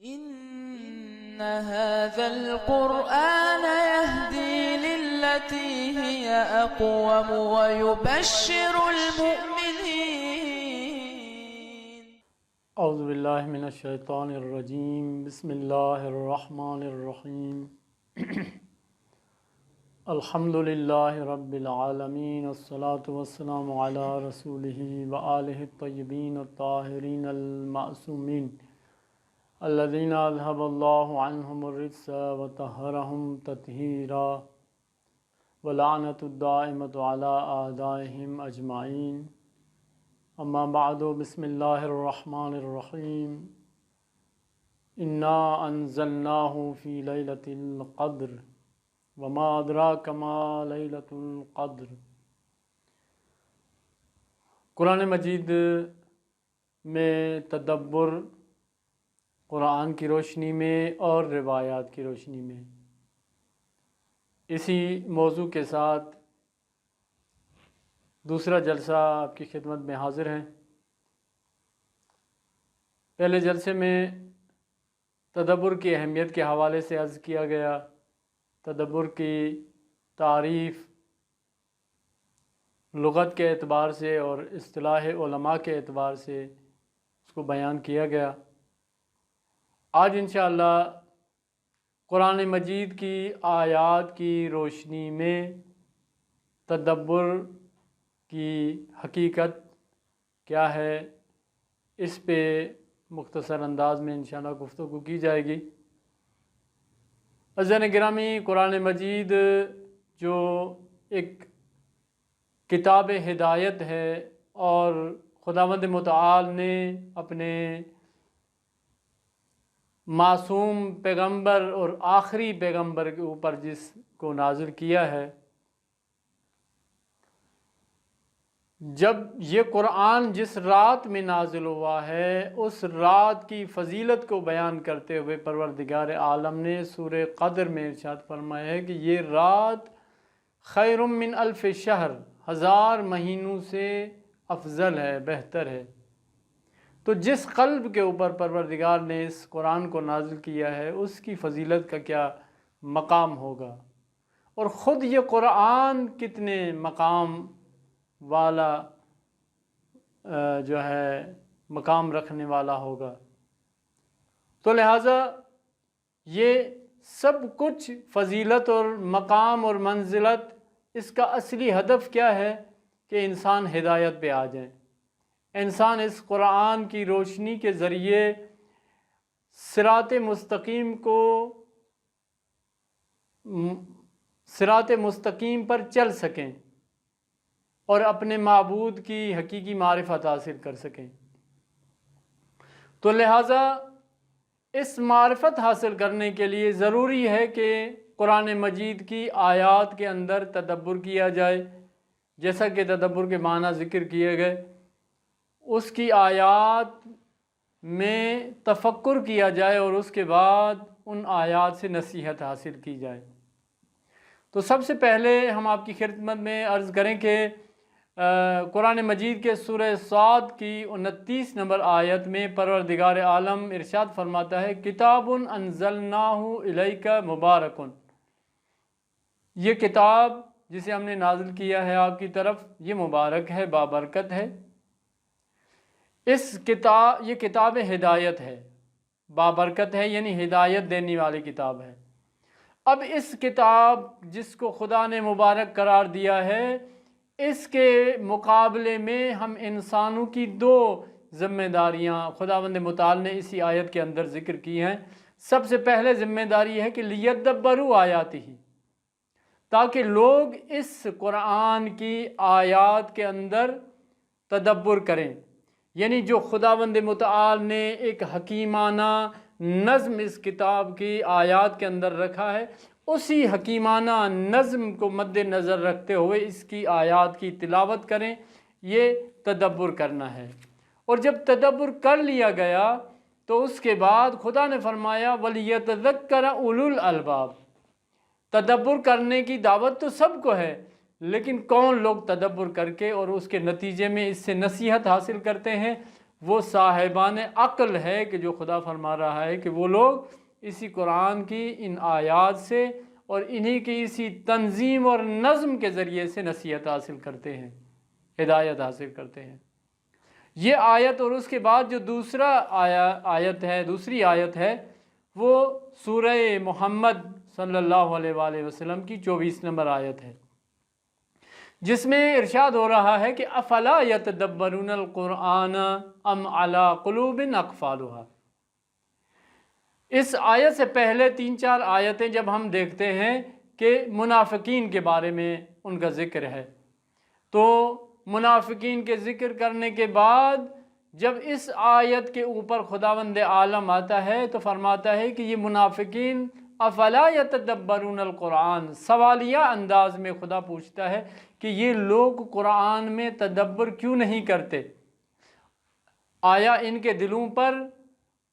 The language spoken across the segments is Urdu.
إن هذا القرآن يهدي للتي هي أقوم ويبشر المؤمنين. اعوذ باللہ من الشیطان الرجیم، بسم اللہ الرحمن الرحیم۔ الحمد للہ رب العالمین، والصلاة والسلام علی رسولہ وآلہ الطیبین الطاہرین المعصومین الذین اذہب اللہ عنہم الرجس وطہرہم تطہیرا، ولعنۃ الدائمۃ علی اعدائہم اجمعین۔ اما بعد، بسم اللہ الرحمن الرحیم۔ انا انزلناہ فی لیلۃ القدر وما ادراک ما لیلۃ القدر۔ قرآن مجید میں تدبر قرآن کی روشنی میں اور روایات کی روشنی میں، اسی موضوع کے ساتھ دوسرا جلسہ آپ کی خدمت میں حاضر ہے۔ پہلے جلسے میں تدبر کی اہمیت کے حوالے سے عرض کیا گیا، تدبر کی تعریف لغت کے اعتبار سے اور اصطلاح علماء کے اعتبار سے اس کو بیان کیا گیا۔ آج انشاءاللہ قرآن مجید کی آیات کی روشنی میں تدبر کی حقیقت کیا ہے، اس پہ مختصر انداز میں انشاءاللہ گفتگو کی جائے گی۔ عزیزان گرامی، قرآن مجید جو ایک کتاب ہدایت ہے اور خداوند متعال نے اپنے معصوم پیغمبر اور آخری پیغمبر کے اوپر جس کو نازل کیا ہے، جب یہ قرآن جس رات میں نازل ہوا ہے اس رات کی فضیلت کو بیان کرتے ہوئے پروردگار عالم نے سورہ قدر میں ارشاد فرمایا ہے کہ یہ رات خیر من الف شہر، 1000 مہینوں سے افضل ہے، بہتر ہے۔ تو جس قلب کے اوپر پروردگار نے اس قرآن کو نازل کیا ہے اس کی فضیلت کا کیا مقام ہوگا، اور خود یہ قرآن کتنے مقام والا جو ہے مقام رکھنے والا ہوگا۔ تو لہٰذا یہ سب کچھ فضیلت اور مقام اور منزلت، اس کا اصلی ہدف کیا ہے کہ انسان ہدایت پہ آ جائیں، انسان اس قرآن کی روشنی کے ذریعے صراط مستقیم پر چل سکیں اور اپنے معبود کی حقیقی معرفت حاصل کر سکیں۔ تو لہٰذا اس معرفت حاصل کرنے کے لیے ضروری ہے کہ قرآن مجید کی آیات کے اندر تدبر کیا جائے، جیسا کہ تدبر کے معنی ذکر کیے گئے، اس کی آیات میں تفکر کیا جائے اور اس کے بعد ان آیات سے نصیحت حاصل کی جائے۔ تو سب سے پہلے ہم آپ کی خدمت میں عرض کریں کہ قرآن مجید کے سورہ صاد کی 29 نمبر آیت میں پروردگار عالم ارشاد فرماتا ہے، کتاب انزلناہ الیک مبارک۔ یہ کتاب جسے ہم نے نازل کیا ہے آپ کی طرف، یہ مبارک ہے، بابرکت ہے۔ یہ کتاب ہدایت ہے، بابرکت ہے، یعنی ہدایت دینے والی کتاب ہے۔ اب اس کتاب جس کو خدا نے مبارک قرار دیا ہے، اس کے مقابلے میں ہم انسانوں کی 2 ذمہ داریاں خداوند متعال نے اسی آیت کے اندر ذکر کی ہیں۔ سب سے پہلے ذمہ داری ہے کہ لیدبروا آیاتہ، تاکہ لوگ اس قرآن کی آیات کے اندر تدبر کریں، یعنی جو خداوند متعال نے ایک حکیمانہ نظم اس کتاب کی آیات کے اندر رکھا ہے، اسی حکیمانہ نظم کو مد نظر رکھتے ہوئے اس کی آیات کی تلاوت کریں، یہ تدبر کرنا ہے۔ اور جب تدبر کر لیا گیا تو اس کے بعد خدا نے فرمایا وَلِيَتَذَكَّرَ أُولُو الْأَلْبَابِ۔ تدبر کرنے کی دعوت تو سب کو ہے، لیکن کون لوگ تدبر کر کے اور اس کے نتیجے میں اس سے نصیحت حاصل کرتے ہیں، وہ صاحبان عقل ہے کہ جو خدا فرما رہا ہے کہ وہ لوگ اسی قرآن کی ان آیات سے اور انہی کی اسی تنظیم اور نظم کے ذریعے سے نصیحت حاصل کرتے ہیں، ہدایت حاصل کرتے ہیں۔ یہ آیت اور اس کے بعد جو دوسری آیت ہے وہ سورہ محمد صلی اللہ علیہ وآلہ وسلم کی 24 نمبر آیت ہے، جس میں ارشاد ہو رہا ہے کہ افلا یتدبرون القرآن ام علی قلوب اقفالها۔ اس آیت سے پہلے 3-4 آیتیں جب ہم دیکھتے ہیں کہ منافقین کے بارے میں ان کا ذکر ہے، تو منافقین کے ذکر کرنے کے بعد جب اس آیت کے اوپر خداوند عالم آتا ہے تو فرماتا ہے کہ یہ منافقین افلا یتدبرون القرآن، سوالیہ انداز میں خدا پوچھتا ہے کہ یہ لوگ قرآن میں تدبر کیوں نہیں کرتے؟ آیا ان کے دلوں پر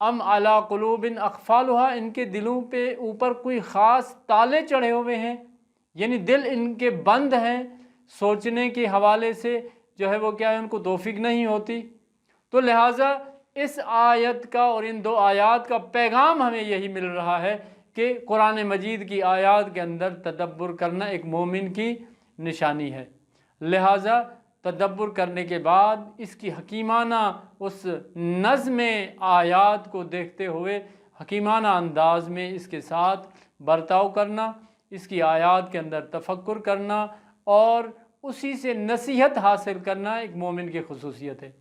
ام علی قلوب اقفالها، ان کے دلوں پہ اوپر کوئی خاص تالے چڑھے ہوئے ہیں، یعنی دل ان کے بند ہیں، سوچنے کے حوالے سے جو ہے وہ کیا ہے ان کو توفیق نہیں ہوتی۔ تو لہٰذا اس آیت کا اور ان 2 آیات کا پیغام ہمیں یہی مل رہا ہے کہ قرآن مجید کی آیات کے اندر تدبر کرنا ایک مومن کی نشانی ہے۔ لہٰذا تدبر کرنے کے بعد اس کی حکیمانہ اس نظم آیات کو دیکھتے ہوئے حکیمانہ انداز میں اس کے ساتھ برتاؤ کرنا، اس کی آیات کے اندر تفکر کرنا اور اسی سے نصیحت حاصل کرنا ایک مومن کی خصوصیت ہے۔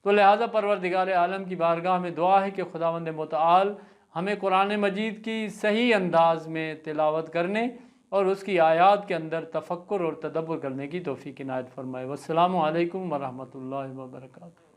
تو لہٰذا پروردگار عالم کی بارگاہ میں دعا ہے کہ خداوند متعال ہمیں قرآن مجید کی صحیح انداز میں تلاوت کرنے اور اس کی آیات کے اندر تفکر اور تدبر کرنے کی توفیق عنایت فرمائے۔ والسلام علیکم ورحمۃ اللہ وبرکاتہ۔